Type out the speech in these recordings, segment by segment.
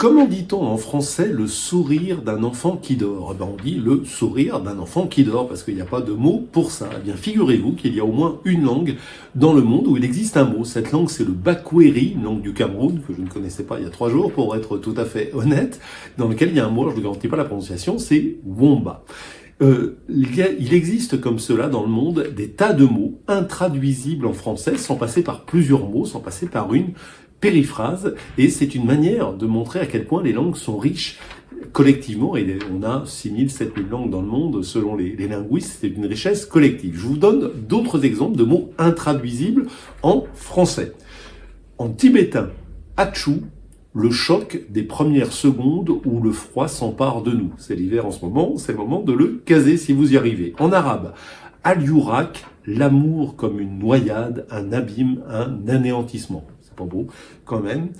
Comment dit-on en français le sourire d'un enfant qui dort? Eh ben, on dit le sourire d'un enfant qui dort, parce qu'il n'y a pas de mot pour ça. Eh bien, figurez-vous qu'il y a au moins une langue dans le monde où il existe un mot. Cette langue, c'est le Bakweri, une langue du Cameroun, que je ne connaissais pas il y a 3 jours, pour être tout à fait honnête, dans lequel il y a un mot, alors je ne vous garantis pas la prononciation, c'est Womba. Il existe comme cela dans le monde des tas de mots intraduisibles en français, sans passer par plusieurs mots, sans passer par une périphrase, et c'est une manière de montrer à quel point les langues sont riches collectivement, et on a 6000, 7000 langues dans le monde selon les linguistes, c'est une richesse collective. Je vous donne d'autres exemples de mots intraduisibles en français. En tibétain, Hachu, le choc des premières secondes où le froid s'empare de nous. C'est l'hiver en ce moment, c'est le moment de le caser si vous y arrivez. En arabe, Al-Yurak, l'amour comme une noyade, un abîme, un anéantissement. C'est pas beau, quand même.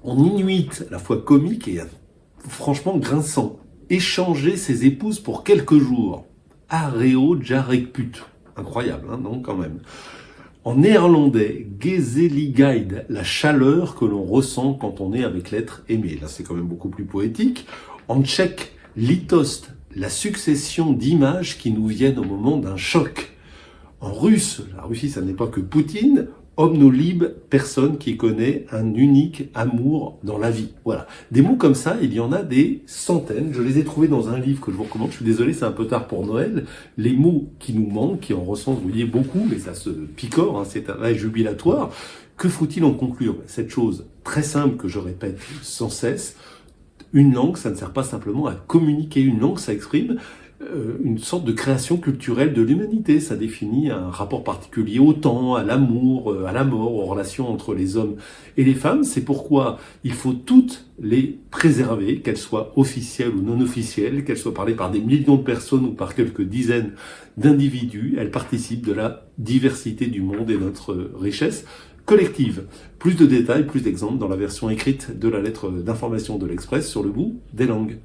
En inuit, à la fois comique et franchement grinçant, échanger ses épouses pour quelques jours. Areo Jarekput. Incroyable, hein, non, quand même. En néerlandais, Gezelligheid, la chaleur que l'on ressent quand on est avec l'être aimé. Là, c'est quand même beaucoup plus poétique. En tchèque, Litost, la succession d'images qui nous viennent au moment d'un choc. En russe, la Russie, ça n'est pas que Poutine, Omnolib, personne qui connaît un unique amour dans la vie. Voilà. Des mots comme ça, il y en a des centaines. Je les ai trouvés dans un livre que je vous recommande. Je suis désolé, c'est un peu tard pour Noël. Les mots qui nous manquent, qui en ressentent, vous voyez, beaucoup, mais ça se picore, hein, c'est un vrai jubilatoire. Que faut-il en conclure? Cette chose très simple que je répète sans cesse, une langue, ça ne sert pas simplement à communiquer. Une langue, ça exprime une sorte de création culturelle de l'humanité. Ça définit un rapport particulier au temps, à l'amour, à la mort, aux relations entre les hommes et les femmes. C'est pourquoi il faut toutes les préserver, qu'elles soient officielles ou non officielles, qu'elles soient parlées par des millions de personnes ou par quelques dizaines d'individus. Elles participent de la diversité du monde et de notre richesse collective. Plus de détails, plus d'exemples dans la version écrite de la lettre d'information de l'Express sur le bout des langues.